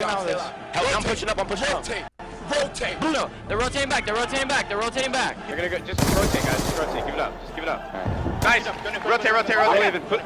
I'm pushing up. Rotate. Bruno, they're rotating back. They're rotating back. They're gonna go. Just rotate, guys. Just rotate. Give it up. Just give it up. Nice. Rotate.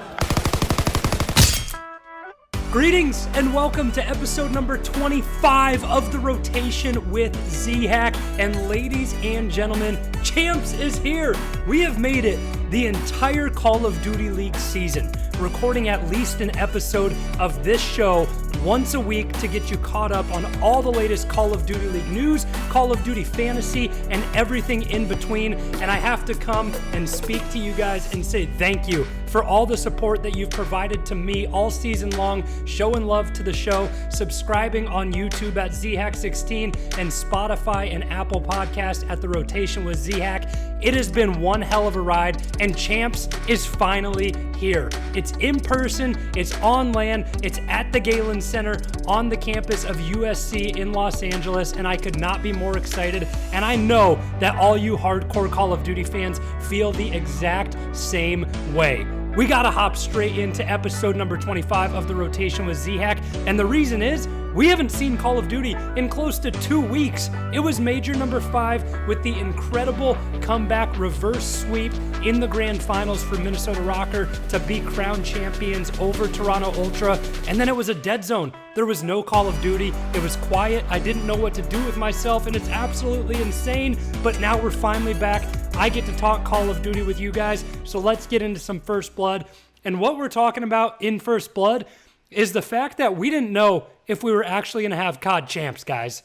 Greetings and welcome to episode number 25 of The Rotation with Zhack. And ladies and gentlemen, Champs is here. We have made it the entire Call of Duty League season, recording at least an episode of this show once a week to get you caught up on all the latest Call of Duty League news, Call of Duty Fantasy, and everything in between. And I have to come and speak to you guys and say thank you for all the support that you've provided to me all season long, showing love to the show, subscribing on YouTube at Zhack16, and Spotify and Apple Podcast at The Rotation with Zhack. It has been one hell of a ride, and Champs is finally here. It's in person, it's on LAN, it's at the Galen Center on the campus of USC in Los Angeles, and I could not be more excited. And I know that all you hardcore Call of Duty fans feel the exact same way. We gotta hop straight into episode number 25 of The Rotation with Zhack, and the reason is, we haven't seen Call of Duty in close to 2 weeks. It was Major number 5 with the incredible comeback reverse sweep in the grand finals for Minnesota Rocker to beat crown champions over Toronto Ultra, and then it was a dead zone. There was no Call of Duty. It was quiet. I didn't know what to do with myself, and it's absolutely insane, but now we're finally back. I get to talk Call of Duty with you guys, so let's get into some First Blood. And what we're talking about in First Blood is the fact that we didn't know if we were actually going to have CoD Champs, guys.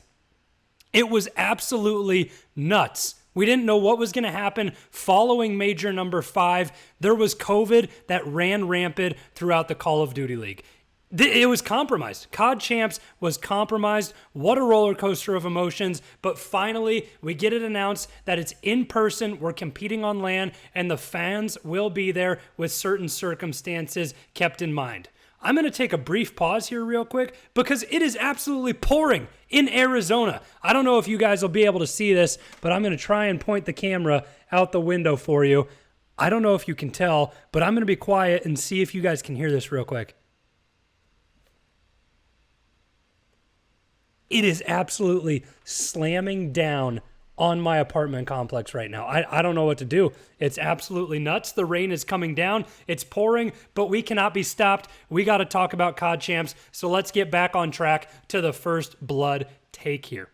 It was absolutely nuts. We didn't know what was going to happen following Major number 5. There was COVID that ran rampant throughout the Call of Duty League. It was compromised. CoD Champs was compromised. What a roller coaster of emotions. But finally, we get it announced that it's in person. We're competing on LAN, and the fans will be there with certain circumstances kept in mind. I'm going to take a brief pause here real quick because it is absolutely pouring in Arizona. I don't know if you guys will be able to see this, but I'm going to try and point the camera out the window for you. I don't know if you can tell, but I'm going to be quiet and see if you guys can hear this real quick. It is absolutely slamming down on my apartment complex right now. I don't know what to do. It's absolutely nuts. The rain is coming down. It's pouring, but we cannot be stopped. We got to talk about CoD Champs. So let's get back on track to the First Blood take here.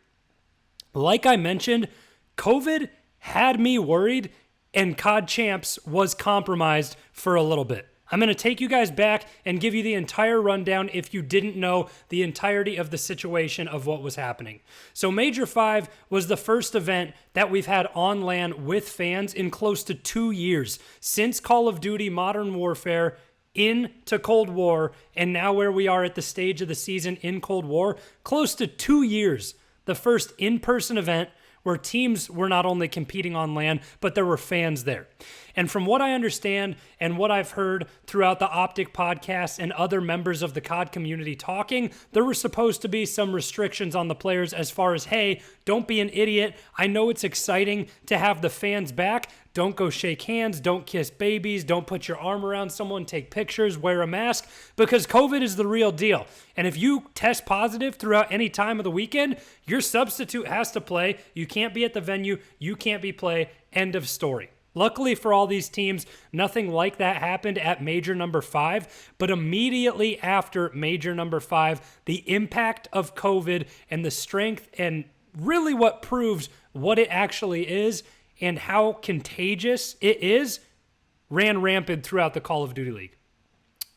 Like I mentioned, COVID had me worried, and CoD Champs was compromised for a little bit. I'm going to take you guys back and give you the entire rundown if you didn't know the entirety of the situation of what was happening. So Major 5 was the first event that we've had on LAN with fans in close to 2 years, since Call of Duty Modern Warfare into Cold War, and now where we are at the stage of the season in Cold War, close to 2 years, the first in-person event where teams were not only competing on LAN, but there were fans there. And from what I understand and what I've heard throughout the Optic podcast and other members of the COD community talking, there were supposed to be some restrictions on the players as far as, hey, don't be an idiot. I know it's exciting to have the fans back. Don't go shake hands. Don't kiss babies. Don't put your arm around someone. Take pictures. Wear a mask. Because COVID is the real deal. And if you test positive throughout any time of the weekend, your substitute has to play. You can't be at the venue. You can't be play. End of story. Luckily for all these teams, nothing like that happened at Major number 5, but immediately after Major number 5, the impact of COVID and the strength and really what proves what it actually is and how contagious it is ran rampant throughout the Call of Duty League.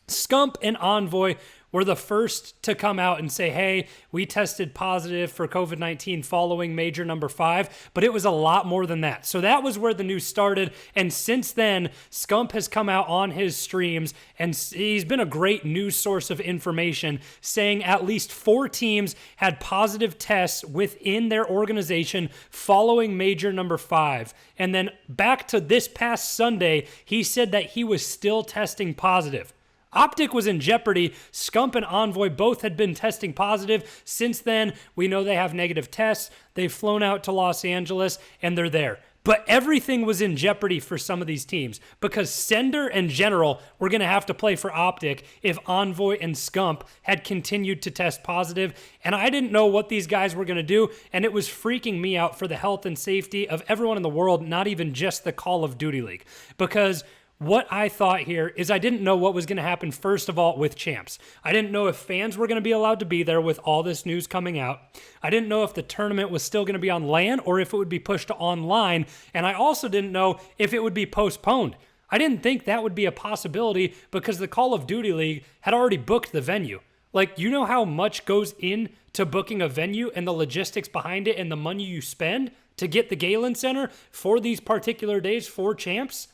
Scump and Envoy were the first to come out and say, hey, we tested positive for COVID-19 following Major number 5, but it was a lot more than that. So that was where the news started, and since then, Scump has come out on his streams, and he's been a great news source of information, saying at least 4 teams had positive tests within their organization following Major number 5. And then back to this past Sunday, he said that he was still testing positive. Optic was in jeopardy. Scump and Envoy both had been testing positive. Since then, we know they have negative tests. They've flown out to Los Angeles, and they're there. But everything was in jeopardy for some of these teams because Sender and General were going to have to play for Optic if Envoy and Scump had continued to test positive. And I didn't know what these guys were going to do. And it was freaking me out for the health and safety of everyone in the world, not even just the Call of Duty League. Because what I thought here is I didn't know what was going to happen, first of all, with Champs. I didn't know if fans were going to be allowed to be there with all this news coming out. I didn't know if the tournament was still going to be on LAN or if it would be pushed to online. And I also didn't know if it would be postponed. I didn't think that would be a possibility because the Call of Duty League had already booked the venue. Like, you know how much goes into booking a venue and the logistics behind it and the money you spend to get the Galen Center for these particular days for Champs?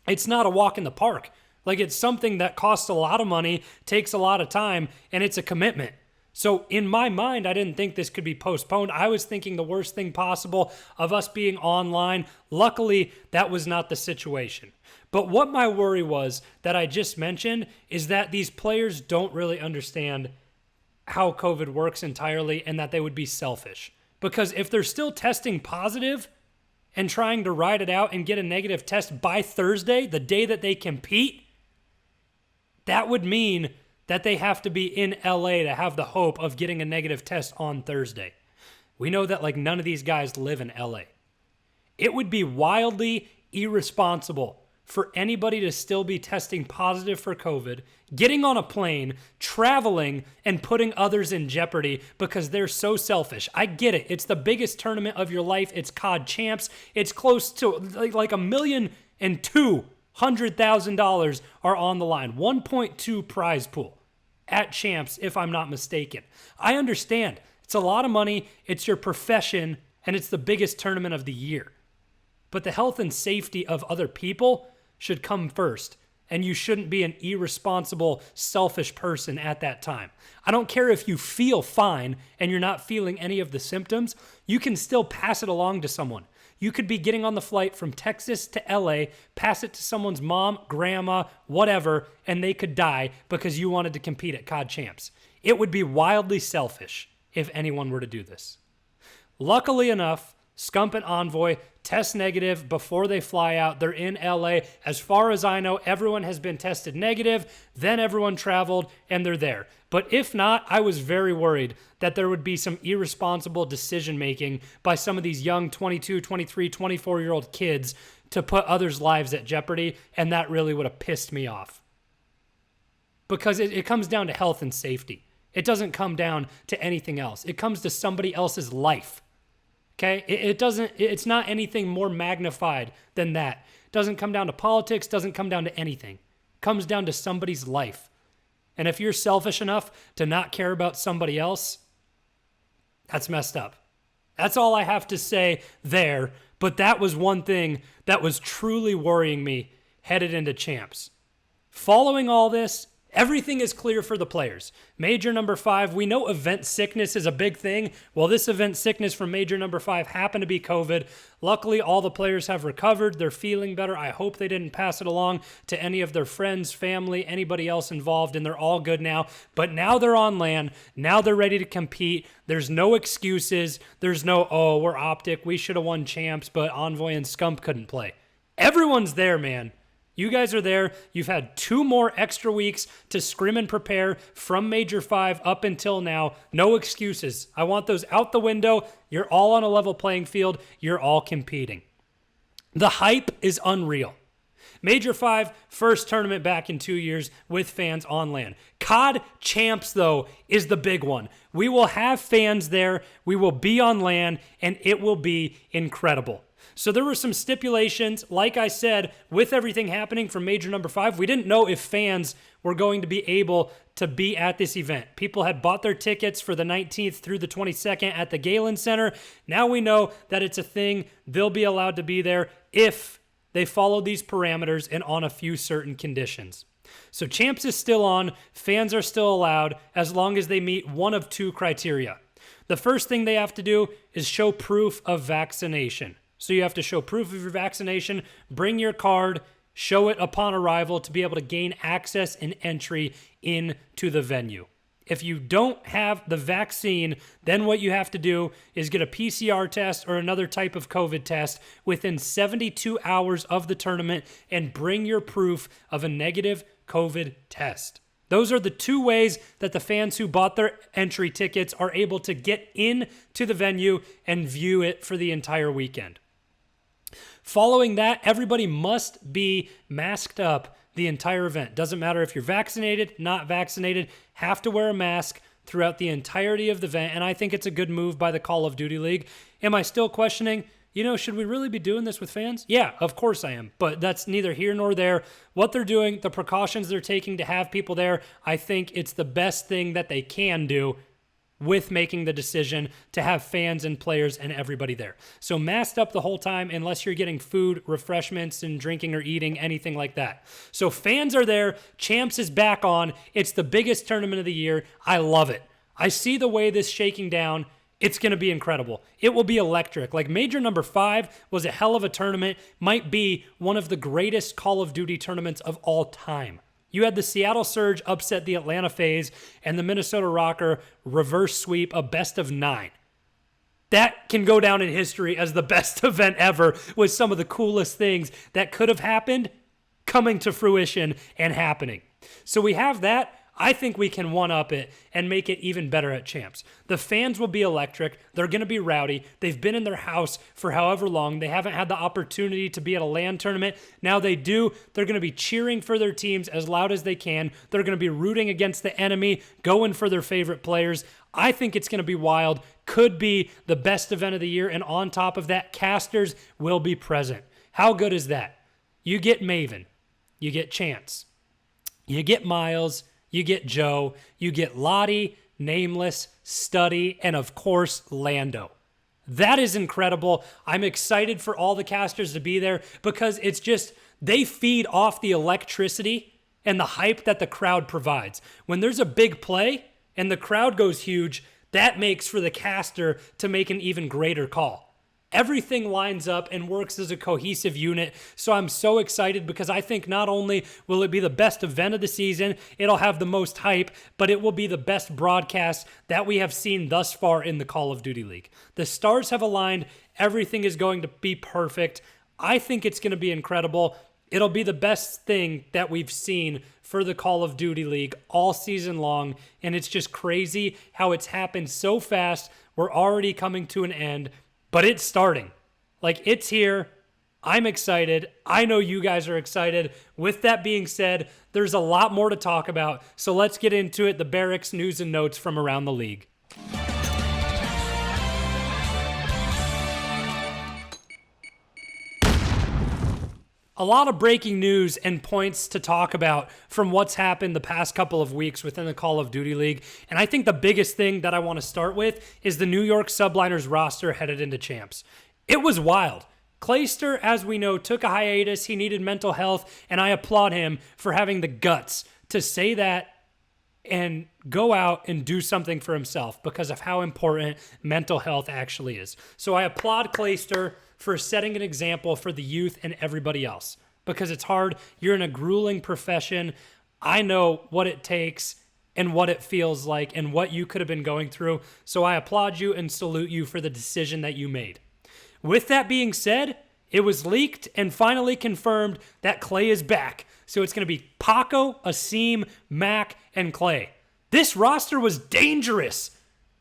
It's not a walk in the park. Like, it's something that costs a lot of money, takes a lot of time, and it's a commitment. So in my mind, I didn't think this could be postponed. I was thinking the worst thing possible of us being online. Luckily, that was not the situation. But what my worry was that I just mentioned is that these players don't really understand how COVID works entirely and that they would be selfish. Because if they're still testing positive and trying to ride it out and get a negative test by Thursday, the day that they compete, that would mean that they have to be in LA to have the hope of getting a negative test on Thursday. We know that like none of these guys live in LA. It would be wildly irresponsible for anybody to still be testing positive for COVID, getting on a plane, traveling, and putting others in jeopardy because they're so selfish. I get it. It's the biggest tournament of your life. It's CoD Champs. It's close to like $1,200,000 are on the line. 1.2 prize pool at Champs, if I'm not mistaken. I understand. It's a lot of money. It's your profession, and it's the biggest tournament of the year. But the health and safety of other people should come first, and you shouldn't be an irresponsible, selfish person at that time. I don't care if you feel fine and you're not feeling any of the symptoms, you can still pass it along to someone. You could be getting on the flight from Texas to LA, pass it to someone's mom, grandma, whatever, and they could die because you wanted to compete at CoD Champs. It would be wildly selfish if anyone were to do this. Luckily enough, Scump and Envoy test negative before they fly out. They're in LA. As far as I know, everyone has been tested negative, then everyone traveled, and they're there. But if not, I was very worried that there would be some irresponsible decision-making by some of these young 22, 23, 24-year-old kids to put others' lives at jeopardy, and that really would have pissed me off. Because it comes down to health and safety. It doesn't come down to anything else. It comes to somebody else's life. Okay, it's not anything more magnified than that. It doesn't come down to politics, doesn't come down to anything. It comes down to somebody's life. And if you're selfish enough to not care about somebody else, that's messed up. That's all I have to say there. But that was one thing that was truly worrying me headed into Champs. Following all this, everything is clear for the players. Major number 5, we know event sickness is a big thing. Well, this event sickness from major number 5 happened to be COVID. Luckily, all the players have recovered. They're feeling better. I hope they didn't pass it along to any of their friends, family, anybody else involved, and they're all good now. But now they're on LAN. Now they're ready to compete. There's no excuses. There's no, oh, we're Optic. We should have won Champs, but Envoy and Scump couldn't play. Everyone's there, man. You guys are there. You've had 2 more extra weeks to scrim and prepare from Major 5 up until now. No excuses. I want those out the window. You're all on a level playing field. You're all competing. The hype is unreal. Major 5, first tournament back in 2 years with fans on LAN. CoD Champs, though, is the big one. We will have fans there. We will be on LAN, and it will be incredible. So there were some stipulations, like I said, with everything happening from major number 5, we didn't know if fans were going to be able to be at this event. People had bought their tickets for the 19th through the 22nd at the Galen Center. Now we know that it's a thing. They'll be allowed to be there if they follow these parameters and on a few certain conditions. So Champs is still on. Fans are still allowed as long as they meet one of 2 criteria. The first thing they have to do is show proof of vaccination. So you have to show proof of your vaccination, bring your card, show it upon arrival to be able to gain access and entry into the venue. If you don't have the vaccine, then what you have to do is get a PCR test or another type of COVID test within 72 hours of the tournament and bring your proof of a negative COVID test. Those are the two ways that the fans who bought their entry tickets are able to get into the venue and view it for the entire weekend. Following that, everybody must be masked up the entire event. Doesn't matter if you're vaccinated, not vaccinated, have to wear a mask throughout the entirety of the event, and I think it's a good move by the Call of Duty League. Am I still questioning, should we really be doing this with fans? Yeah, of course I am, but that's neither here nor there. What they're doing, the precautions they're taking to have people there, I think it's the best thing that they can do with making the decision to have fans and players and everybody there. So masked up the whole time unless you're getting food, refreshments, and drinking or eating, anything like that. So fans are there. Champs is back on. It's the biggest tournament of the year. I love it. I see the way this shaking down. It's going to be incredible. It will be electric. Like Major number 5 was a hell of a tournament. Might be one of the greatest Call of Duty tournaments of all time. You had the Seattle Surge upset the Atlanta FaZe and the Minnesota Rocker reverse sweep a best of 9. That can go down in history as the best event ever, with some of the coolest things that could have happened coming to fruition and happening. So we have that. I think we can one-up it and make it even better at Champs. The fans will be electric. They're going to be rowdy. They've been in their house for however long. They haven't had the opportunity to be at a LAN tournament. Now they do. They're going to be cheering for their teams as loud as they can. They're going to be rooting against the enemy, going for their favorite players. I think it's going to be wild. Could be the best event of the year. And on top of that, casters will be present. How good is that? You get Maven. You get Chance. You get Miles. You get Joe, you get Lottie, Nameless, Studdy, and of course, Lando. That is incredible. I'm excited for all the casters to be there because it's just, they feed off the electricity and the hype that the crowd provides. When there's a big play and the crowd goes huge, that makes for the caster to make an even greater call. Everything lines up and works as a cohesive unit. So I'm so excited because I think not only will it be the best event of the season, it'll have the most hype, but it will be the best broadcast that we have seen thus far in the Call of Duty League. The stars have aligned. Everything is going to be perfect. I think it's going to be incredible. It'll be the best thing that we've seen for the Call of Duty League all season long. And it's just crazy how it's happened so fast. We're already coming to an end. But it's starting. Like, it's here. I'm excited. I know you guys are excited. With that being said, there's a lot more to talk about. So let's get into it. The Barracks news and notes from around the league. A lot of breaking news and points to talk about from what's happened the past couple of weeks within the Call of Duty League. And I think the biggest thing that I want to start with is the New York Subliners roster headed into Champs. It was wild. Clayster, as we know, took a hiatus. He needed mental health, and I applaud him for having the guts to say that and go out and do something for himself because of how important mental health actually is. So I applaud Clayster for setting an example for the youth and everybody else because it's hard. You're in a grueling profession. I know what it takes and what it feels like and what you could have been going through. So I applaud you and salute you for the decision that you made. With that being said, it was leaked and finally confirmed that Clay is back. So it's going to be Paco, Asim, Mac, and Clay. This roster was dangerous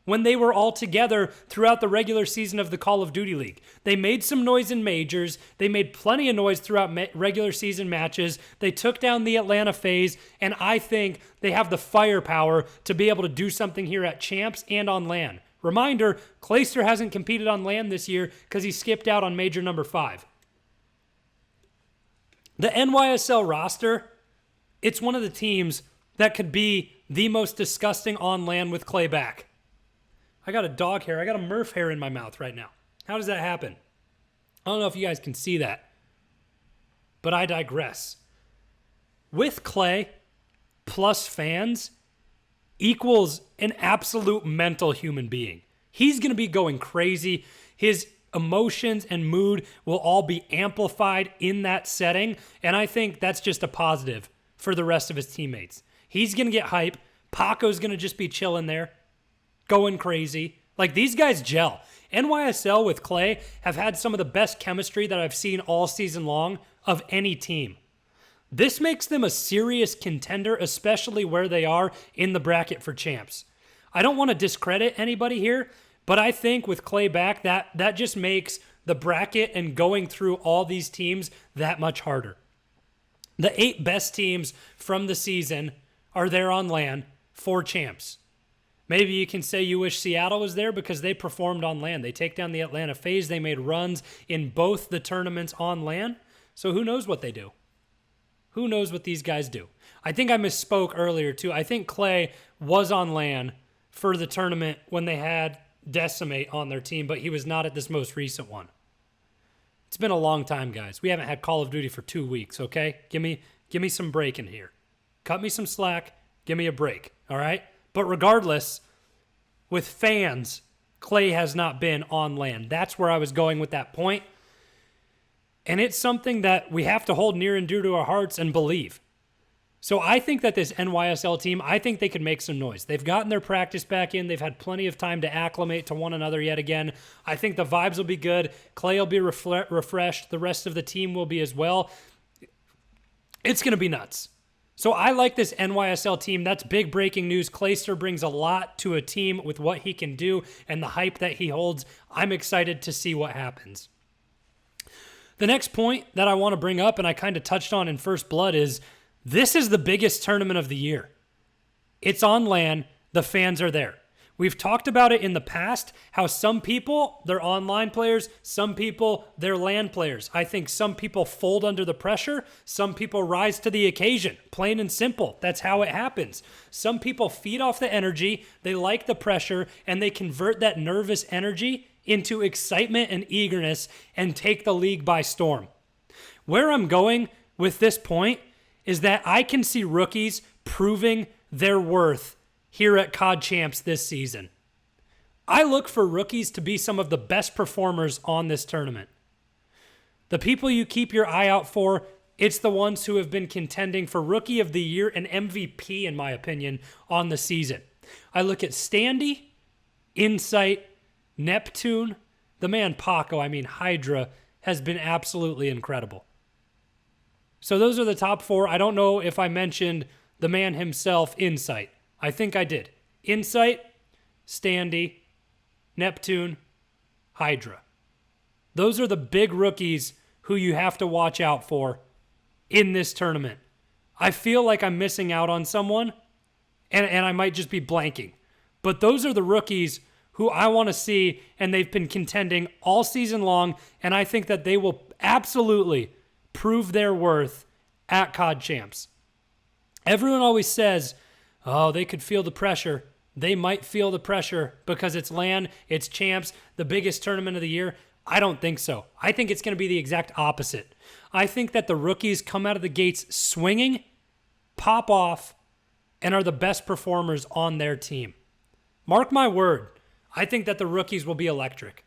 when they were all together throughout the regular season of the Call of Duty League. They made some noise in majors. They made plenty of noise throughout regular season matches. They took down the Atlanta FaZe, and I think they have the firepower to be able to do something here at Champs and on LAN. Reminder, Clayster hasn't competed on LAN this year because he skipped out on Major number 5. The NYSL roster, it's one of the teams that could be the most disgusting on LAN with Clay back. I got a dog hair. I got a Murph hair in my mouth right now. How does that happen? I don't know if you guys can see that, but I digress. With Clay plus fans equals an absolute mental human being. He's going to be going crazy. His emotions and mood will all be amplified in that setting, and I think that's just a positive for the rest of his teammates. He's going to get hype. Paco's going to just be chilling there, going crazy. Like, these guys gel. NYSL with Clay have had some of the best chemistry that I've seen all season long of any team. This makes them a serious contender, especially where they are in the bracket for champs. I don't want to discredit anybody here, but I think with Clay back, that just makes the bracket and going through all these teams that much harder. The 8 best teams from the season are there on LAN for champs. Maybe you can say you wish Seattle was there because they performed on LAN. They take down the Atlanta FaZe. They made runs in both the tournaments on LAN. So who knows what they do? Who knows what these guys do? I think I misspoke earlier too. I think Clay was on LAN for the tournament when they had Decimate on their team, but he was not at this most recent one. It's been a long time, guys. We haven't had Call of Duty for 2 weeks, okay? Give me some break in here. Cut me some slack. Give me a break, all right? But regardless, with fans, Clay has not been on LAN. That's where I was going with that point. And it's something that we have to hold near and dear to our hearts and believe. So I think that this NYSL team, I think they can make some noise. They've gotten their practice back in. They've had plenty of time to acclimate to one another yet again. I think the vibes will be good. Clay will be refreshed. The rest of the team will be as well. It's going to be nuts. So I like this NYSL team. That's big breaking news. Clayster brings a lot to a team with what he can do and the hype that he holds. I'm excited to see what happens. The next point that I want to bring up, and I kind of touched on in First Blood, is this is the biggest tournament of the year. It's on LAN. The fans are there. We've talked about it in the past, how some people, they're online players, some people, they're LAN players. I think some people fold under the pressure, some people rise to the occasion, plain and simple. That's how it happens. Some people feed off the energy, they like the pressure, and they convert that nervous energy into excitement and eagerness and take the league by storm. Where I'm going with this point is that I can see rookies proving their worth here at CoD Champs this season. I look for rookies to be some of the best performers on this tournament. The people you keep your eye out for, it's the ones who have been contending for Rookie of the Year and MVP, in my opinion, on the season. I look at Standy, Insight, Neptune, the man Paco, Hydra, has been absolutely incredible. So those are the top 4. I don't know if I mentioned the man himself, Insight. I think I did. Insight, Standy, Neptune, Hydra. Those are the big rookies who you have to watch out for in this tournament. I feel like I'm missing out on someone, and I might just be blanking. But those are the rookies who I want to see, and they've been contending all season long, and I think that they will absolutely prove their worth at CoD Champs. Everyone always says, oh, they could feel the pressure. They might feel the pressure because it's LAN, it's Champs, the biggest tournament of the year. I don't think so. I think it's going to be the exact opposite. I think that the rookies come out of the gates swinging, pop off, and are the best performers on their team. Mark my word, I think that the rookies will be electric.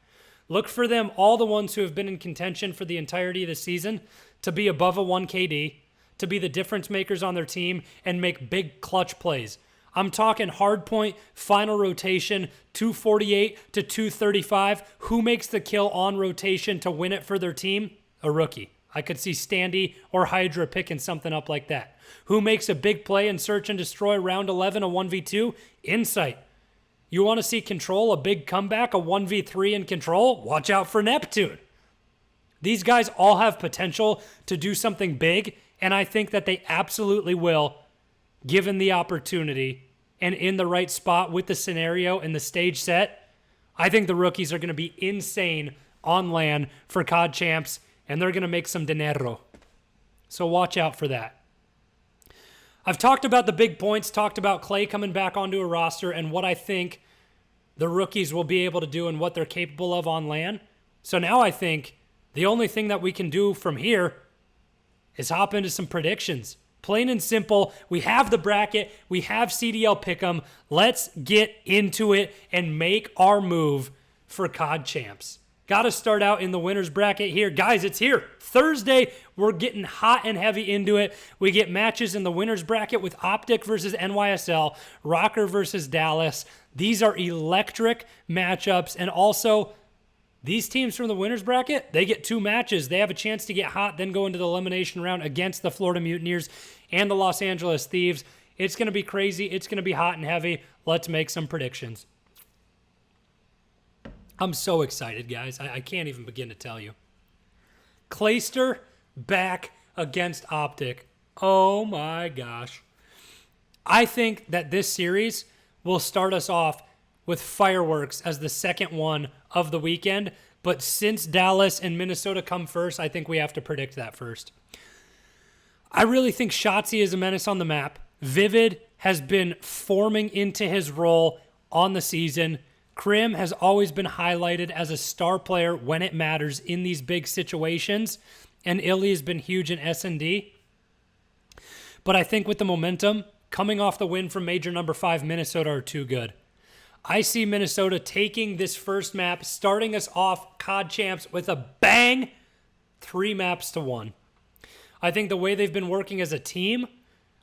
Look for them, all the ones who have been in contention for the entirety of the season, to be above a 1 KD, to be the difference makers on their team and make big clutch plays. I'm talking hardpoint, final rotation, 248 to 235. Who makes the kill on rotation to win it for their team? A rookie. I could see Standy or Hydra picking something up like that. Who makes a big play in search and destroy round 11, a 1v2? Insight. You want to see Control, a big comeback, a 1v3 in Control? Watch out for Neptune. These guys all have potential to do something big, and I think that they absolutely will, given the opportunity and in the right spot with the scenario and the stage set. I think the rookies are going to be insane on LAN for CoD Champs, and they're going to make some dinero. So watch out for that. I've talked about the big points, talked about Clay coming back onto a roster and what I think the rookies will be able to do and what they're capable of on LAN. So now I think the only thing that we can do from here is hop into some predictions. Plain and simple, we have the bracket, we have CDL Pick'em. Let's get into it and make our move for CoD Champs. Got to start out in the winner's bracket here. Guys, it's here. Thursday, we're getting hot and heavy into it. We get matches in the winner's bracket with Optic versus NYSL, Rocker versus Dallas. These are electric matchups. And also, these teams from the winner's bracket, they get 2 matches. They have a chance to get hot, then go into the elimination round against the Florida Mutineers and the Los Angeles Thieves. It's going to be crazy. It's going to be hot and heavy. Let's make some predictions. I'm so excited, guys. I can't even begin to tell you. Clayster back against Optic. Oh my gosh. I think that this series will start us off with fireworks as the second one of the weekend. But since Dallas and Minnesota come first, I think we have to predict that first. I really think Shotzi is a menace on the map. Vivid has been forming into his role on the season. Krim has always been highlighted as a star player when it matters in these big situations, and Illy has been huge in S&D. But I think with the momentum, coming off the win from major number 5, Minnesota are too good. I see Minnesota taking this first map, starting us off CoD Champs with a bang, 3 maps to 1. I think the way they've been working as a team,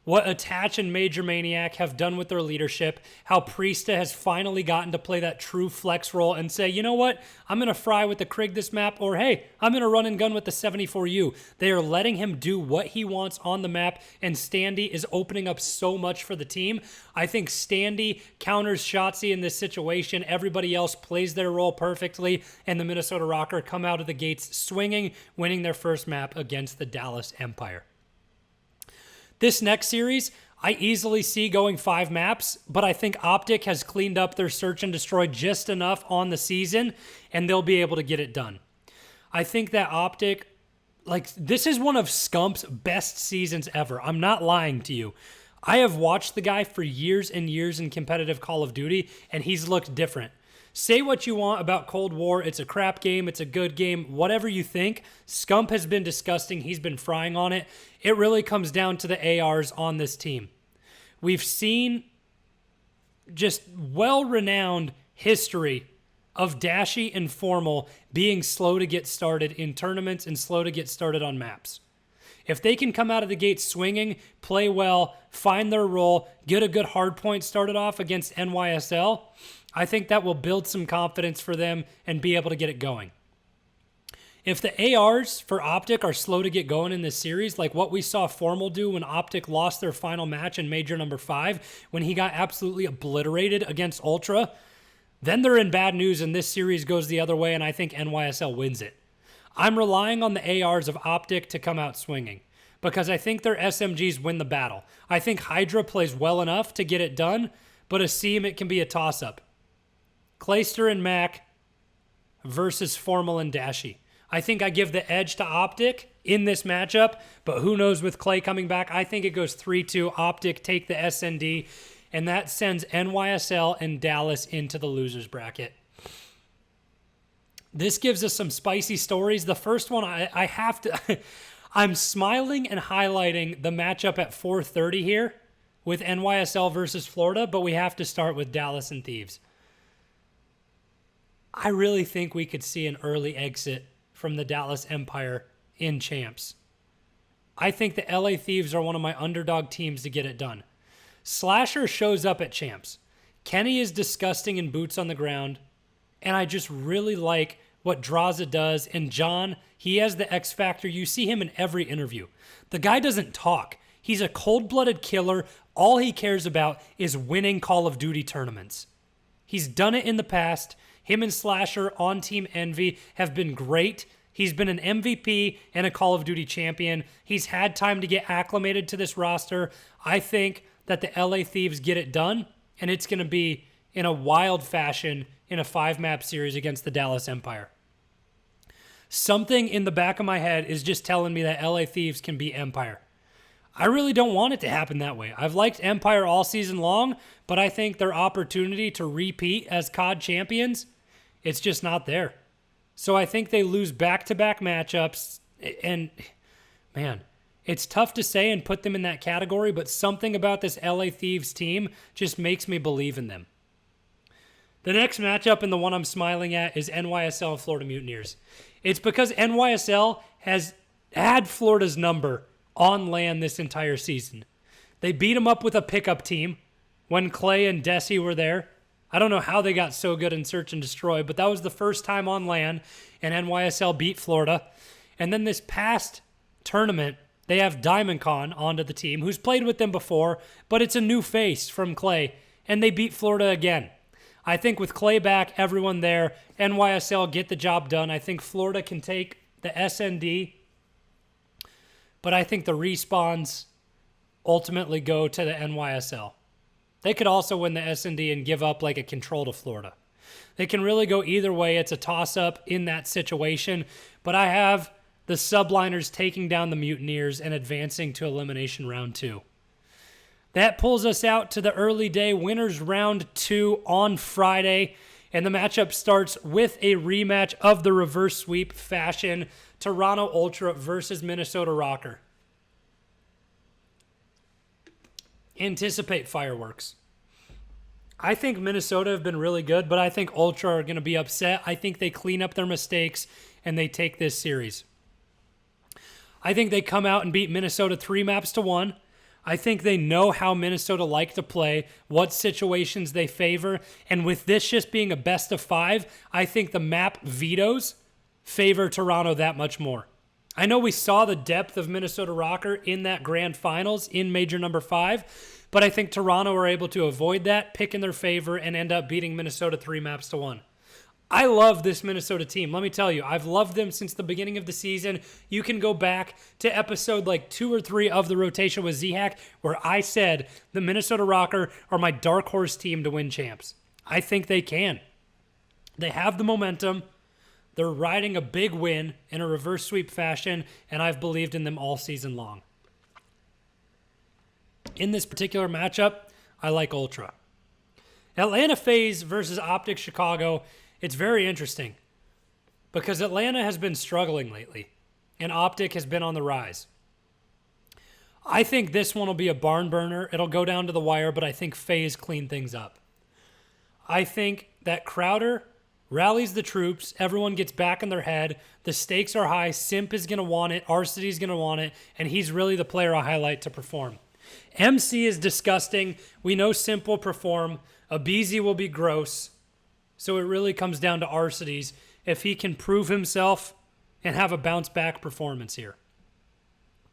what Attach and Major Maniac have done with their leadership, how Priesta has finally gotten to play that true flex role and say, you know what, I'm going to fry with the Krig this map, or hey, I'm going to run and gun with the 74U. They are letting him do what he wants on the map, and Standy is opening up so much for the team. I think Standy counters Shotzi in this situation. Everybody else plays their role perfectly, and the Minnesota Rocker come out of the gates swinging, winning their first map against the Dallas Empire. This next series, I easily see going 5 maps, but I think Optic has cleaned up their search and destroy just enough on the season, and they'll be able to get it done. I think that Optic, this is one of Scump's best seasons ever. I'm not lying to you. I have watched the guy for years and years in competitive Call of Duty, and he's looked different. Say what you want about Cold War. It's a crap game. It's a good game. Whatever you think, Scump has been disgusting. He's been frying on it. It really comes down to the ARs on this team. We've seen just well-renowned history of Dashy and Formal being slow to get started in tournaments and slow to get started on maps. If they can come out of the gate swinging, play well, find their role, get a good hard point started off against NYSL, I think that will build some confidence for them and be able to get it going. If the ARs for Optic are slow to get going in this series, like what we saw Formal do when Optic lost their final match in Major number 5, when he got absolutely obliterated against Ultra, then they're in bad news and this series goes the other way, and I think NYSL wins it. I'm relying on the ARs of Optic to come out swinging because I think their SMGs win the battle. I think Hydra plays well enough to get it done, but Asim, it can be a toss-up. Clayster and Mac versus Formal and Dashy. I think I give the edge to Optic in this matchup, but who knows with Clay coming back. I think it goes 3-2. Optic take the SND, and that sends NYSL and Dallas into the losers bracket. This gives us some spicy stories. The first one, I have to... I'm smiling and highlighting the matchup at 4:30 here with NYSL versus Florida, but we have to start with Dallas and Thieves. I really think we could see an early exit from the Dallas Empire in Champs. I think the LA Thieves are one of my underdog teams to get it done. Slasher shows up at Champs. Kenny is disgusting in boots on the ground, and I just really like what Draza does. And John, he has the X factor. You see him in every interview. The guy doesn't talk. He's a cold-blooded killer. All he cares about is winning Call of Duty tournaments. He's done it in the past. Him and Slasher on Team Envy have been great. He's been an MVP and a Call of Duty champion. He's had time to get acclimated to this roster. I think that the LA Thieves get it done, and it's going to be in a wild fashion in a 5-map series against the Dallas Empire. Something in the back of my head is just telling me that LA Thieves can beat Empire. I really don't want it to happen that way. I've liked Empire all season long, but I think their opportunity to repeat as CoD champions, it's just not there. So I think they lose back-to-back matchups, and man, it's tough to say and put them in that category, but something about this LA Thieves team just makes me believe in them. The next matchup and the one I'm smiling at is NYSL and Florida Mutineers. It's because NYSL has had Florida's number on land this entire season. They beat them up with a pickup team when Clay and Desi were there. I don't know how they got so good in Search and Destroy, but that was the first time on land, and NYSL beat Florida. And then this past tournament, they have Diamond Con onto the team, who's played with them before, but it's a new face from Clay, and they beat Florida again. I think with Clay back, everyone there, NYSL get the job done. I think Florida can take the SND, but I think the respawns ultimately go to the NYSL. They could also win the SND and give up like a control to Florida. They can really go either way. It's a toss-up in that situation, but I have the subliners taking down the Mutineers and advancing to elimination round 2. That pulls us out to the early day winners round 2 on Friday, and the matchup starts with a rematch of the reverse sweep fashion, Toronto Ultra versus Minnesota Rocker. Anticipate fireworks. I think Minnesota have been really good, but I think Ultra are going to be upset. I think they clean up their mistakes and they take this series. I think they come out and beat Minnesota 3-1. I think they know how Minnesota like to play, what situations they favor, and with this just being a best of 5, I think the map vetoes favor Toronto that much more. I know we saw the depth of Minnesota Rocker in that grand finals in major number 5, but I think Toronto are able to avoid that, pick in their favor, and end up beating Minnesota 3-1. I love this Minnesota team. Let me tell you, I've loved them since the beginning of the season. You can go back to episode like 2 or 3 of the rotation with Zhack, where I said the Minnesota Rocker are my dark horse team to win champs. I think they can. They have the momentum. They're riding a big win in a reverse sweep fashion, and I've believed in them all season long. In this particular matchup, I like Ultra. Atlanta FaZe versus Optic Chicago. It's very interesting because Atlanta has been struggling lately, and Optic has been on the rise. I think this one will be a barn burner. It'll go down to the wire, but I think FaZe clean things up. I think that Crowder rallies the troops, everyone gets back in their head, the stakes are high, Simp is going to want it, Arcity's going to want it, and he's really the player I highlight to perform. MC is disgusting. We know Simp will perform. Abizi will be gross. So it really comes down to Arcity's if he can prove himself and have a bounce-back performance here.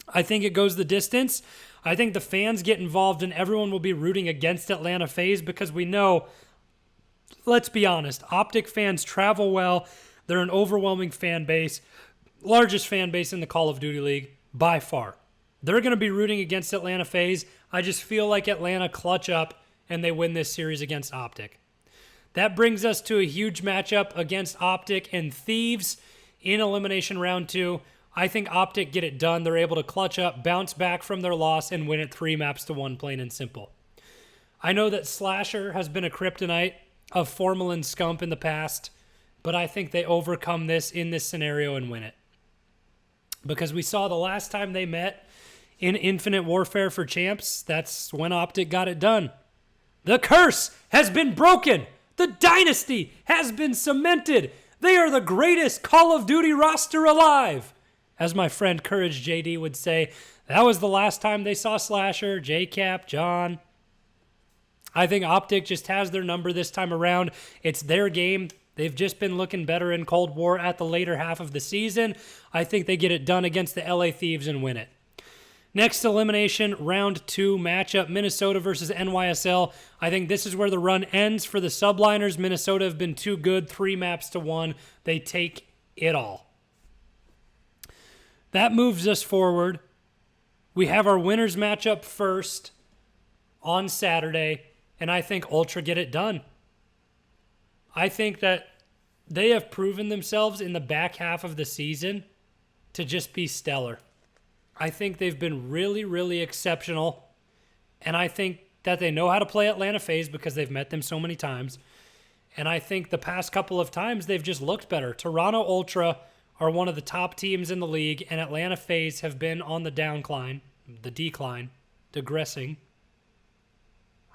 I think it goes the distance. I think the fans get involved and everyone will be rooting against Atlanta FaZe because we know, let's be honest, Optic fans travel well. They're an overwhelming fan base, largest fan base in the Call of Duty League by far. They're going to be rooting against Atlanta FaZe. I just feel like Atlanta clutch up and they win this series against Optic. That brings us to a huge matchup against Optic and Thieves in elimination round 2. I think Optic get it done. They're able to clutch up, bounce back from their loss, and win it 3-1, plain and simple. I know that Slasher has been a kryptonite of Formalin Scump in the past, but I think they overcome this in this scenario and win it. Because we saw the last time they met in Infinite Warfare for Champs, that's when Optic got it done. The curse has been broken. The dynasty has been cemented. They are the greatest Call of Duty roster alive. As my friend Courage JD would say, that was the last time they saw Slasher, JCap, John. I think Optic just has their number this time around. It's their game. They've just been looking better in Cold War at the later half of the season. I think they get it done against the LA Thieves and win it. Next elimination, round 2 matchup, Minnesota versus NYSL. I think this is where the run ends for the subliners. Minnesota have been too good, 3-1. They take it all. That moves us forward. We have our winners matchup first on Saturday, and I think Ultra get it done. I think that they have proven themselves in the back half of the season to just be stellar. I think they've been really, really exceptional, and I think that they know how to play Atlanta FaZe because they've met them so many times, and I think the past couple of times they've just looked better. Toronto Ultra are one of the top teams in the league, and Atlanta FaZe have been on the decline, digressing.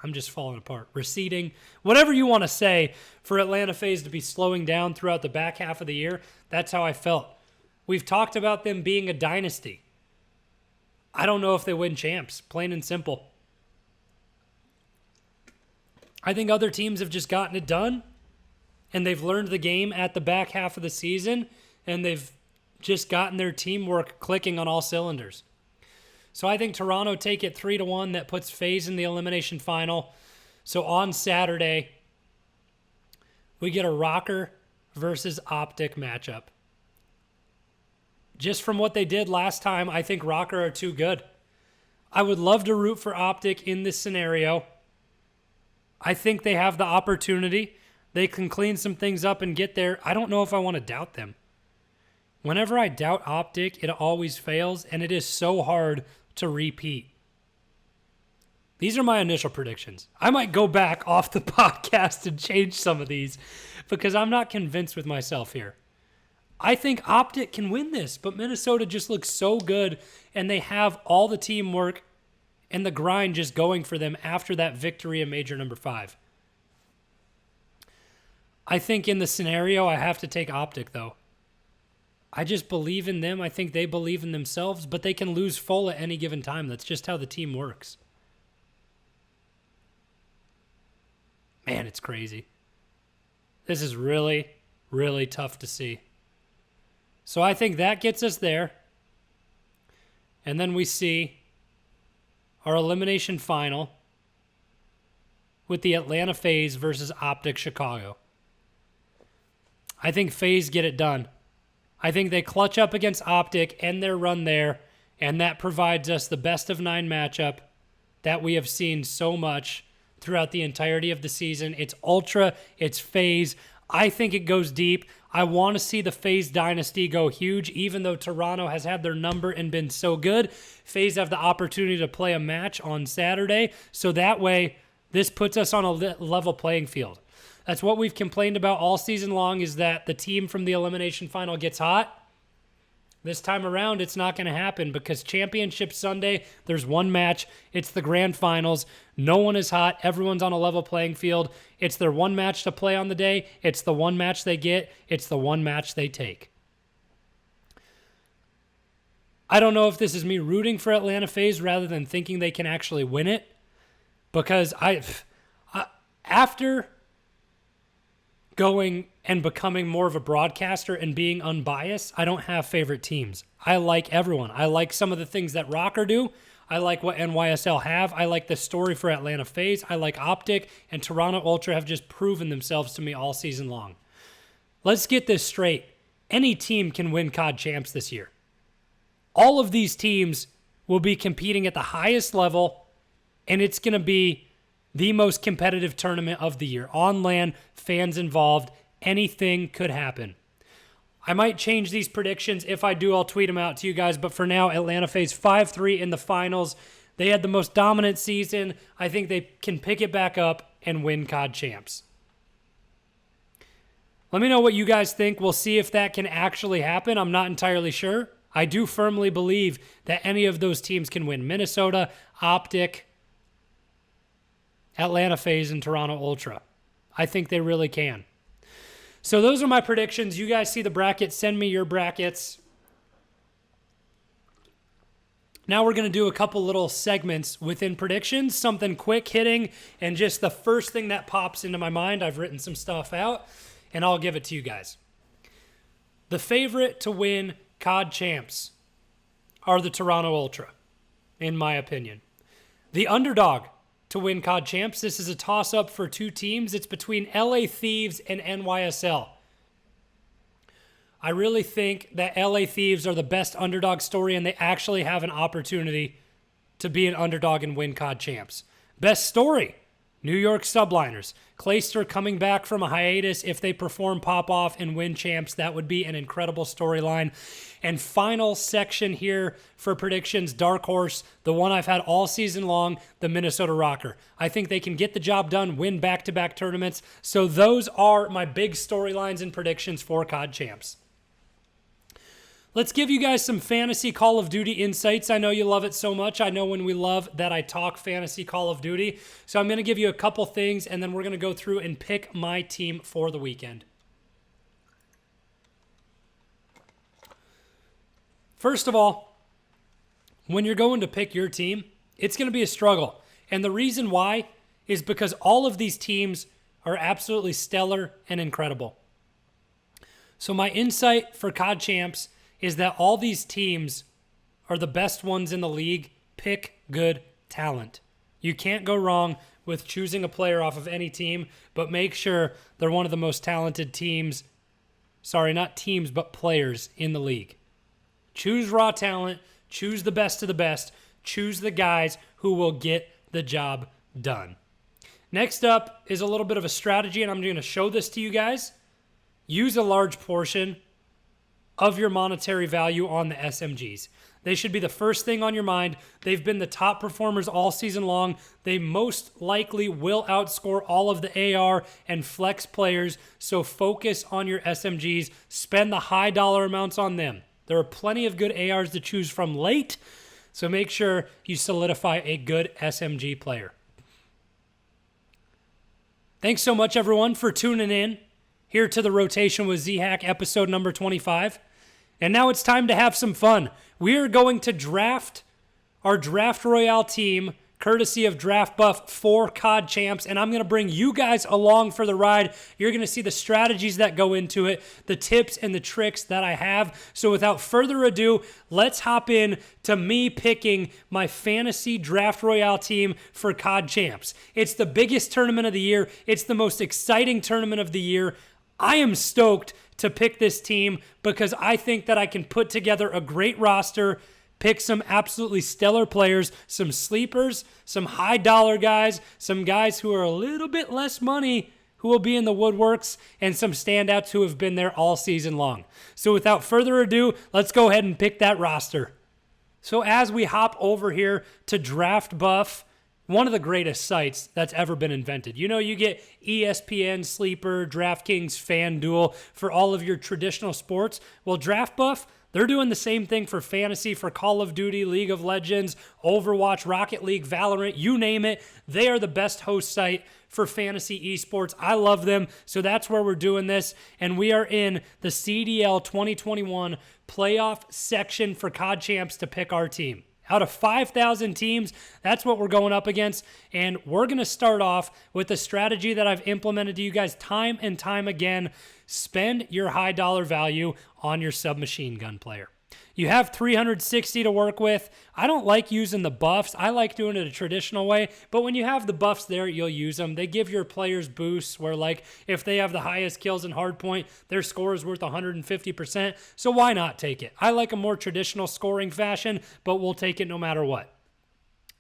I'm just falling apart. Receding, whatever you want to say for Atlanta FaZe to be slowing down throughout the back half of the year. That's how I felt. We've talked about them being a dynasty. I don't know if they win champs, plain and simple. I think other teams have just gotten it done, and they've learned the game at the back half of the season, and they've just gotten their teamwork clicking on all cylinders. So I think Toronto take it 3-1. That puts FaZe in the elimination final. So on Saturday, we get a Rocker versus Optic matchup. Just from what they did last time, I think Rocker are too good. I would love to root for Optic in this scenario. I think they have the opportunity. They can clean some things up and get there. I don't know if I want to doubt them. Whenever I doubt Optic, it always fails, and it is so hard to repeat. These are my initial predictions. I might go back off the podcast and change some of these because I'm not convinced with myself here. I think Optic can win this, but Minnesota just looks so good, and they have all the teamwork and the grind just going for them after that victory in Major number 5. I think in the scenario, I have to take Optic, though. I just believe in them. I think they believe in themselves, but they can lose full at any given time. That's just how the team works. Man, it's crazy. This is really, really tough to see. So I think that gets us there. And then we see our elimination final with the Atlanta FaZe versus Optic Chicago. I think FaZe get it done. I think they clutch up against Optic, end their run there, and that provides us the best of 9 matchup that we have seen so much throughout the entirety of the season. It's Ultra, it's FaZe. I think it goes deep. I want to see the FaZe dynasty go huge, even though Toronto has had their number and been so good. FaZe have the opportunity to play a match on Saturday, so that way this puts us on a level playing field. That's what we've complained about all season long, is that the team from the elimination final gets hot. This time around, it's not going to happen because Championship Sunday, there's one match. It's the grand finals. No one is hot. Everyone's on a level playing field. It's their one match to play on the day. It's the one match they get. It's the one match they take. I don't know if this is me rooting for Atlanta FaZe rather than thinking they can actually win it, because after going and becoming more of a broadcaster and being unbiased, I don't have favorite teams. I like everyone. I like some of the things that Rocker do. I like what NYSL have. I like the story for Atlanta FaZe. I like Optic, and Toronto Ultra have just proven themselves to me all season long. Let's get this straight. Any team can win CoD Champs this year. All of these teams will be competing at the highest level, and it's going to be the most competitive tournament of the year. On LAN, fans involved, anything could happen. I might change these predictions. If I do, I'll tweet them out to you guys. But for now, Atlanta FaZe 5-3 in the finals. They had the most dominant season. I think they can pick it back up and win CoD Champs. Let me know what you guys think. We'll see if that can actually happen. I'm not entirely sure. I do firmly believe that any of those teams can win. Minnesota, Optic, Atlanta FaZe, and Toronto Ultra. I think they really can. So those are my predictions. You guys see the brackets. Send me your brackets. Now we're going to do a couple little segments within predictions, something quick hitting, and just the first thing that pops into my mind. I've written some stuff out, and I'll give it to you guys. The favorite to win CoD Champs are the Toronto Ultra, in my opinion. The underdog to win CoD Champs, this is a toss-up for two teams. It's between LA Thieves and NYSL. I really think that LA Thieves are the best underdog story, and they actually have an opportunity to be an underdog and win CoD Champs. Best story, New York Subliners. Clayster coming back from a hiatus. If they perform pop-off and win champs, that would be an incredible storyline. And final section here for predictions, Dark Horse, the one I've had all season long, the Minnesota Rocker. I think they can get the job done, win back-to-back tournaments. So those are my big storylines and predictions for CoD Champs. let's give you guys some fantasy Call of Duty insights. I know you love it so much. I know when we love that I talk fantasy Call of Duty. So I'm going to give you a couple things, and then we're going to go through and pick my team for the weekend. First of all, when you're going to pick your team, it's going to be a struggle. And the reason why is because all of these teams are absolutely stellar and incredible. So my insight for CoD Champs is that all these teams are the best ones in the league. Pick good talent. You can't go wrong with choosing a player off of any team, but make sure they're one of the most talented teams. Sorry, not teams, but players in the league. Choose raw talent. Choose the best of the best. Choose the guys who will get the job done. Next up is a little bit of a strategy, and I'm going to show this to you guys. Use a large portion of your monetary value on the SMGs. They should be the first thing on your mind. They've been the top performers all season long. They most likely will outscore all of the AR and flex players, so focus on your SMGs. Spend the high dollar amounts on them. There are plenty of good ARs to choose from late, so make sure you solidify a good SMG player. Thanks so much, everyone, for tuning in here to the Rotation with Zhack, episode number 25. And now it's time to have some fun. We are going to draft our Draft Royale team, courtesy of Draft Buff for CoD Champs, and I'm going to bring you guys along for the ride. You're going to see the strategies that go into it, the tips and the tricks that I have. So without further ado, let's hop in to me picking my fantasy Draft Royale team for CoD Champs. It's the biggest tournament of the year. It's the most exciting tournament of the year. I am stoked to pick this team because I think that I can put together a great roster, pick some absolutely stellar players, some sleepers, some high dollar guys, some guys who are a little bit less money who will be in the woodworks, and some standouts who have been there all season long. So without further ado, let's go ahead and pick that roster. So as we hop over here to Draft Buff, one of the greatest sites that's ever been invented. You know, you get ESPN, Sleeper, DraftKings, FanDuel for all of your traditional sports. Well, Draft Buff, they're doing the same thing for fantasy, for Call of Duty, League of Legends, Overwatch, Rocket League, Valorant, you name it. They are the best host site for fantasy esports. I love them, so that's where we're doing this. And we are in the CDL 2021 playoff section for CoD Champs to pick our team. Out of 5,000 teams, that's what we're going up against. And we're going to start off with the strategy that I've implemented to you guys time and time again. Spend your high dollar value on your submachine gun player. You have 360 to work with. I don't like using the buffs. I like doing it a traditional way. But when you have the buffs there, you'll use them. They give your players boosts where, like, if they have the highest kills in hardpoint, their score is worth 150%. So why not take it? I like a more traditional scoring fashion, but we'll take it no matter what.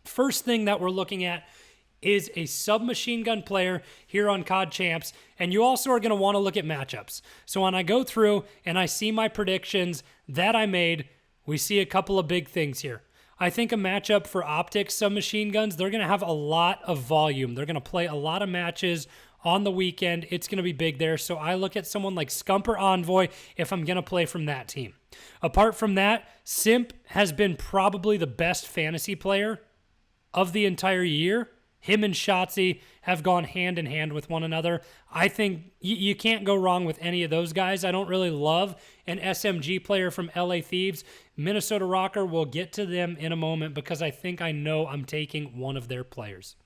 First thing that we're looking at is a submachine gun player here on CoD Champs, and you also are going to want to look at matchups. So when I go through and I see my predictions that I made, we see a couple of big things here. I think a matchup for Optic submachine guns, they're going to have a lot of volume. They're going to play a lot of matches on the weekend. It's going to be big there. So I look at someone like Scump or Envoy if I'm going to play from that team. Apart from that, Simp has been probably the best fantasy player of the entire year. Him and Shotzi have gone hand in hand with one another. I think you can't go wrong with any of those guys. I don't really love an SMG player from LA Thieves. Minnesota Rocker, we'll get to them in a moment because I think I know I'm taking one of their players.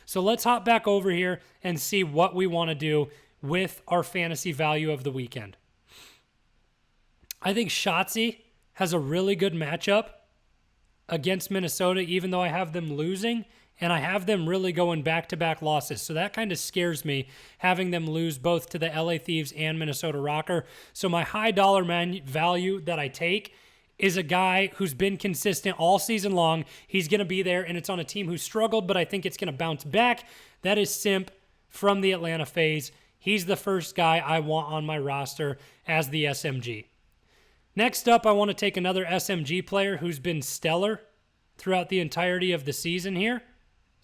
So let's hop back over here and see what we want to do with our fantasy value of the weekend. I think Shotzi has a really good matchup against Minnesota, even though I have them losing. And I have them really going back-to-back losses. So that kind of scares me, having them lose both to the LA Thieves and Minnesota Rocker. So my high dollar value that I take is a guy who's been consistent all season long. He's going to be there, and it's on a team who struggled, but I think it's going to bounce back. That is Simp from the Atlanta FaZe. He's the first guy I want on my roster as the SMG. Next up, I want to take another SMG player who's been stellar throughout the entirety of the season here.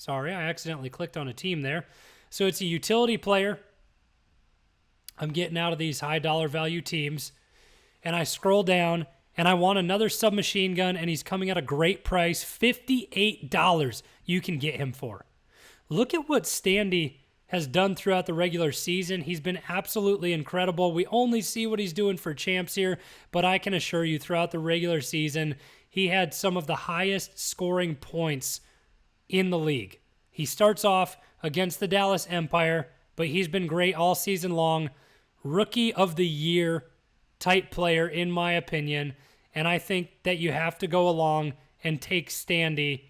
Sorry, I accidentally clicked on a team there. So it's a utility player. I'm getting out of these high dollar value teams. And I scroll down and I want another submachine gun, and he's coming at a great price, $58 you can get him for. Look at what Standy has done throughout the regular season. He's been absolutely incredible. We only see what he's doing for champs here, but I can assure you throughout the regular season, he had some of the highest scoring points in the league. He starts off against the Dallas Empire, but he's been great all season long. Rookie of the year type player, in my opinion. And I think that you have to go along and take Standy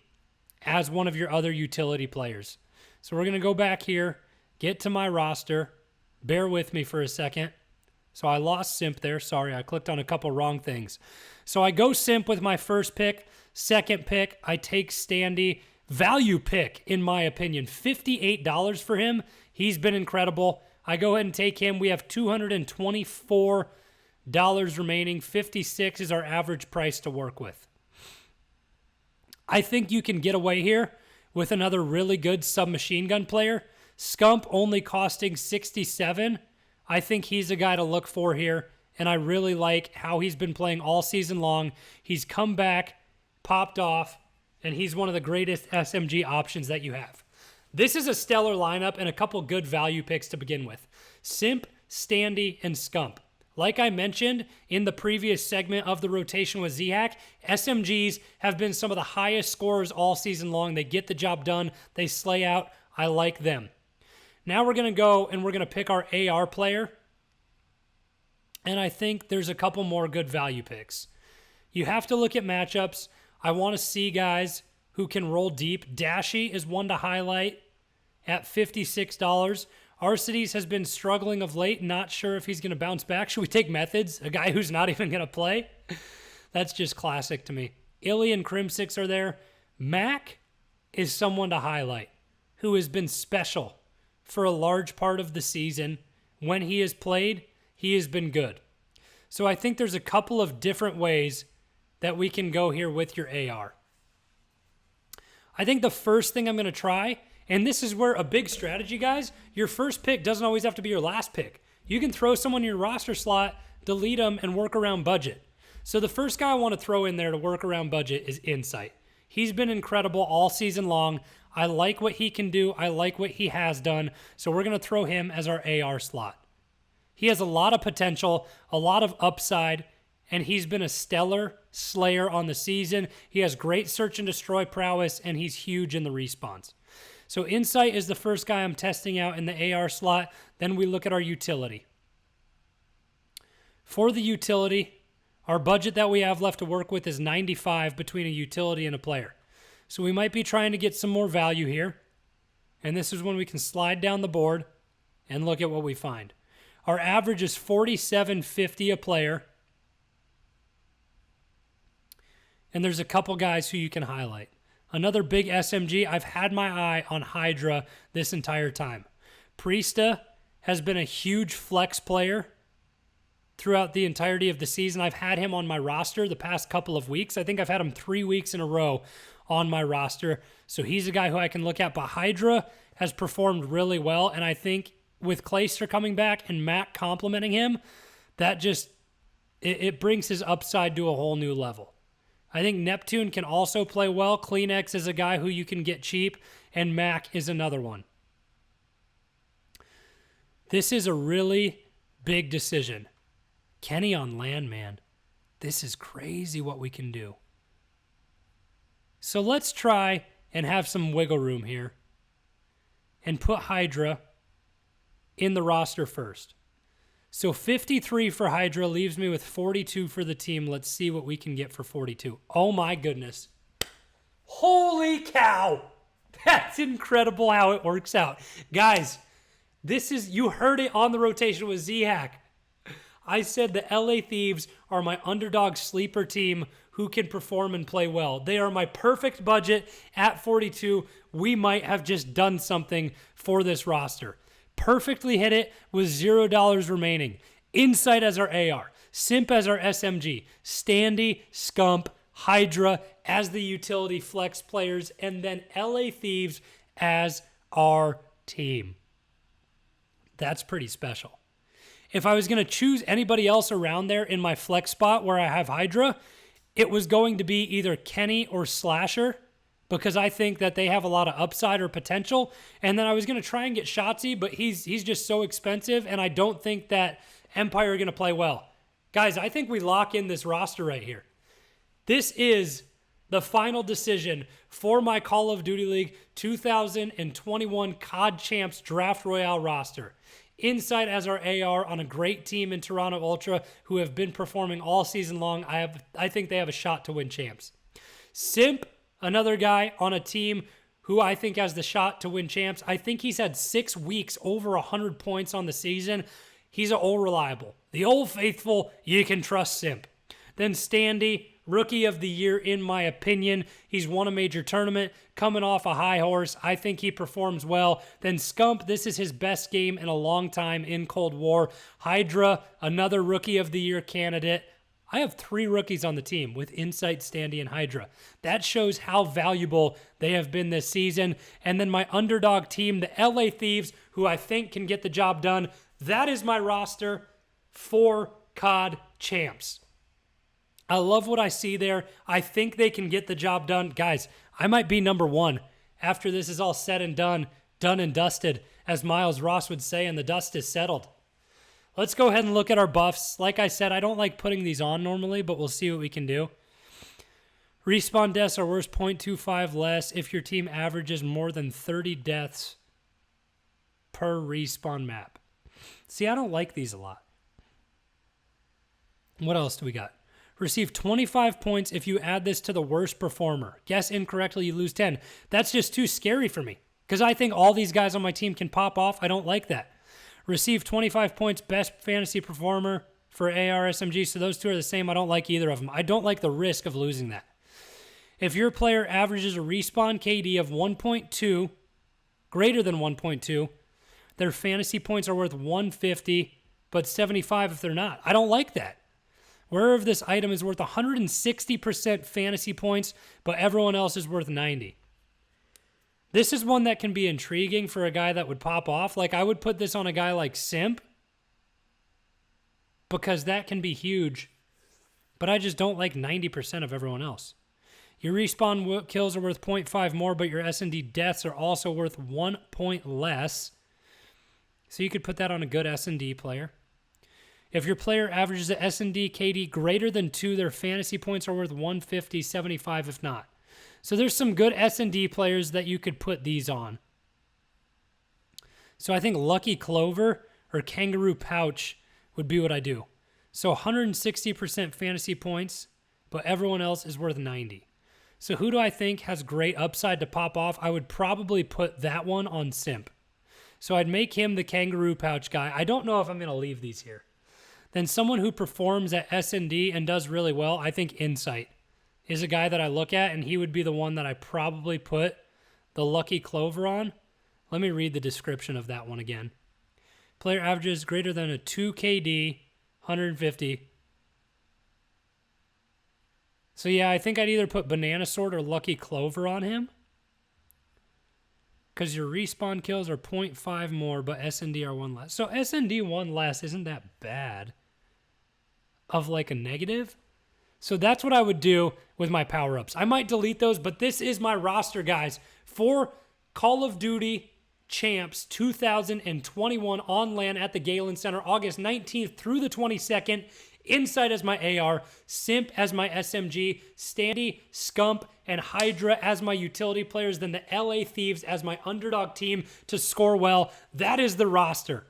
as one of your other utility players. So we're going to go back here, get to my roster. Bear with me for a second. So I lost Simp there. Sorry, I clicked on a couple wrong things. So I go Simp with my first pick. Second pick, I take Standy. Value pick, in my opinion. $58 for him. He's been incredible. I go ahead and take him. We have $224 remaining. 56 is our average price to work with. I think you can get away here with another really good submachine gun player. Scump only costing 67. I think he's a guy to look for here, and I really like how he's been playing all season long. He's come back, popped off, and he's one of the greatest SMG options that you have. This is a stellar lineup and a couple good value picks to begin with. Simp, Standy, and Scump. Like I mentioned in the previous segment of the rotation with Zhack, SMGs have been some of the highest scorers all season long. They get the job done. They slay out. I like them. Now we're going to go and we're going to pick our AR player. And I think there's a couple more good value picks. You have to look at matchups. I want to see guys who can roll deep. Dashy is one to highlight at $56. Arcides has been struggling of late. Not sure if he's going to bounce back. Should we take Methods? A guy who's not even going to play? That's just classic to me. Illy and Crimsix are there. Mac is someone to highlight who has been special for a large part of the season. When he has played, he has been good. So I think there's a couple of different ways that we can go here with your AR. I think the first thing I'm going to try, and this is where a big strategy, guys, your first pick doesn't always have to be your last pick. You can throw someone in your roster slot, delete them, and work around budget. So the first guy I want to throw in there to work around budget is Insight. He's been incredible all season long. I like what he can do. I like what he has done. So we're going to throw him as our AR slot. He has a lot of potential, a lot of upside, and he's been a stellar slayer on the season. He has great search and destroy prowess, and he's huge in the respawns. So Insight is the first guy I'm testing out in the AR slot. Then we look at our utility. For the utility, our budget that we have left to work with is 95 between a utility and a player. So we might be trying to get some more value here. And this is when we can slide down the board and look at what we find. Our average is $47.50 a player. And there's a couple guys who you can highlight. Another big SMG, I've had my eye on Hydra this entire time. Priesta has been a huge flex player throughout the entirety of the season. I've had him on my roster the past couple of weeks. I think I've had him 3 weeks in a row on my roster. So he's a guy who I can look at. But Hydra has performed really well. And I think with Clayster coming back and Matt complimenting him, that just, it brings his upside to a whole new level. I think Neptune can also play well. Kleenex is a guy who you can get cheap, and Mac is another one. This is a really big decision. Kenny on land, man. This is crazy what we can do. So let's try and have some wiggle room here and put Hydra in the roster first. So 53 for Hydra leaves me with 42 for the team. Let's see what we can get for 42. Oh my goodness. Holy cow. That's incredible how it works out. Guys, this is, you heard it on the rotation with Zhack. I said the LA Thieves are my underdog sleeper team who can perform and play well. They are my perfect budget at 42. We might have just done something for this roster. Perfectly hit it with $0 remaining. Insight as our AR. Simp as our SMG. Standy, Scump, Hydra as the utility flex players. And then LA Thieves as our team. That's pretty special. If I was going to choose anybody else around there in my flex spot where I have Hydra, it was going to be either Kenny or Slasher, because I think that they have a lot of upside or potential. And then I was going to try and get Shotzi, but he's just so expensive, and I don't think that Empire are going to play well. Guys, I think we lock in this roster right here. This is the final decision for my Call of Duty League 2021 CoD Champs Draft Royale roster. Insight as our AR on a great team in Toronto Ultra who have been performing all season long. I think they have a shot to win champs. Simp, another guy on a team who I think has the shot to win champs. I think he's had 6 weeks over 100 points on the season. He's an old reliable. The old faithful, you can trust Simp. Then Standy, Rookie of the Year in my opinion. He's won a major tournament, coming off a high horse. I think he performs well. Then Scump, this is his best game in a long time in Cold War. Hydra, another Rookie of the Year candidate. I have 3 rookies on the team with Insight, Standy, and Hydra. That shows how valuable they have been this season. And then my underdog team, the LA Thieves, who I think can get the job done. That is my roster for CoD Champs. I love what I see there. I think they can get the job done. Guys, I might be number 1 after this is all said and done and dusted, as Miles Ross would say, and the dust is settled. Let's go ahead and look at our buffs. Like I said, I don't like putting these on normally, but we'll see what we can do. Respawn deaths are worth 0.25 less if your team averages more than 30 deaths per respawn map. See, I don't like these a lot. What else do we got? Receive 25 points if you add this to the worst performer. Guess incorrectly, you lose 10. That's just too scary for me because I think all these guys on my team can pop off. I don't like that. Receive 25 points, best fantasy performer for AR SMG. So those two are the same. I don't like either of them. I don't like the risk of losing that. If your player averages a respawn KD of 1.2, greater than 1.2, their fantasy points are worth 150, but 75 if they're not. I don't like that. Wherever this item is worth 160% fantasy points, but everyone else is worth 90. This is one that can be intriguing for a guy that would pop off. Like, I would put this on a guy like Simp because that can be huge, but I just don't like 90% of everyone else. Your respawn kills are worth 0.5 more, but your S&D deaths are also worth 1 point less. So you could put that on a good S&D player. If your player averages a S&D KD greater than 2, their fantasy points are worth 150, 75 if not. So there's some good S&D players that you could put these on. So I think Lucky Clover or Kangaroo Pouch would be what I do. So 160% fantasy points, but everyone else is worth 90. So who do I think has great upside to pop off? I would probably put that one on Simp. So I'd make him the Kangaroo Pouch guy. I don't know if I'm going to leave these here. Then someone who performs at S&D and does really well, I think Insight is a guy that I look at, and he would be the one that I probably put the Lucky Clover on. Let me read the description of that one again. Player averages greater than a 2 KD, 150. So yeah, I think I'd either put Banana Sword or Lucky Clover on him, because your respawn kills are 0.5 more, but S&D are 1 less. So S&D 1 less isn't that bad of like a negative. So that's what I would do with my power-ups. I might delete those, but this is my roster, guys, for Call of Duty Champs 2021 on LAN at the Galen Center, August 19th through the 22nd. Insight as my AR, Simp as my SMG, Standy, Scump, and Hydra as my utility players, then the LA Thieves as my underdog team to score well. That is the roster.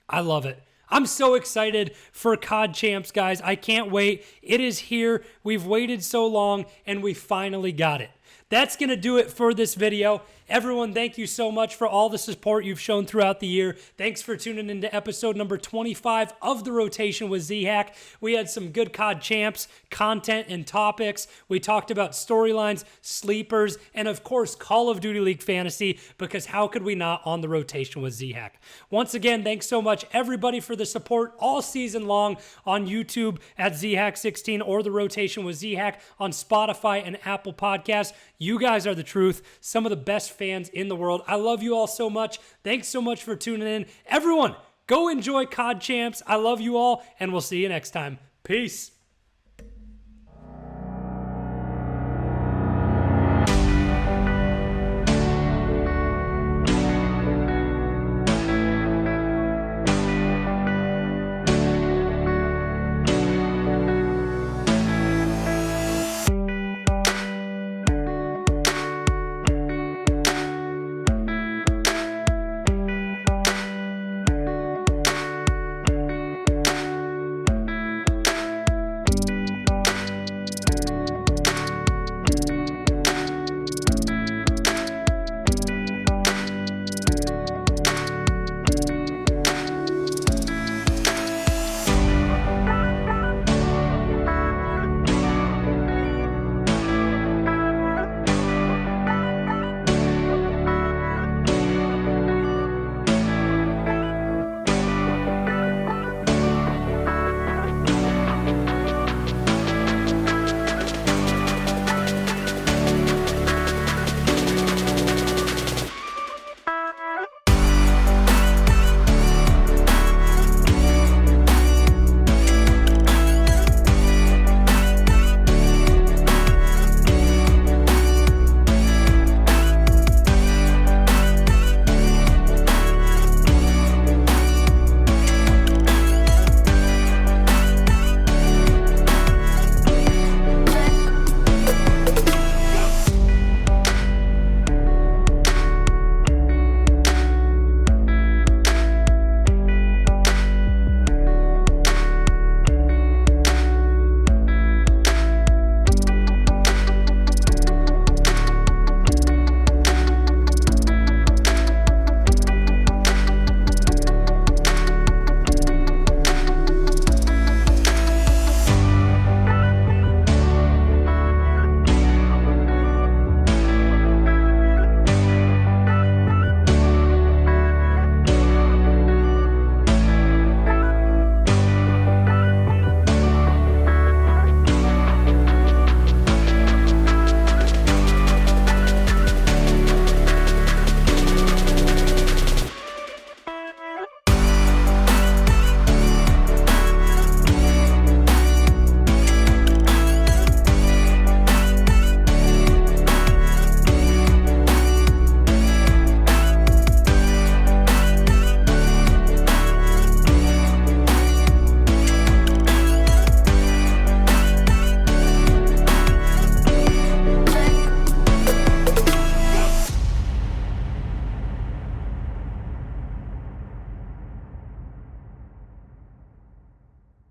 I love it. I'm so excited for CoD Champs, guys. I can't wait. It is here. We've waited so long, and we finally got it. That's going to do it for this video. Everyone, thank you so much for all the support you've shown throughout the year. Thanks for tuning into episode number 25 of The Rotation with Zhack. We had some good CoD Champs content and topics. We talked about storylines, sleepers, and of course, Call of Duty League Fantasy, because how could we not on The Rotation with Zhack? Once again, thanks so much, everybody, for the support all season long on YouTube at Zhack16 or The Rotation with Zhack on Spotify and Apple Podcasts. You guys are the truth. Some of the best fans in the world. I love you all so much. Thanks so much for tuning in. Everyone, Go enjoy CoD Champs. I love you all, and we'll see you next time. Peace.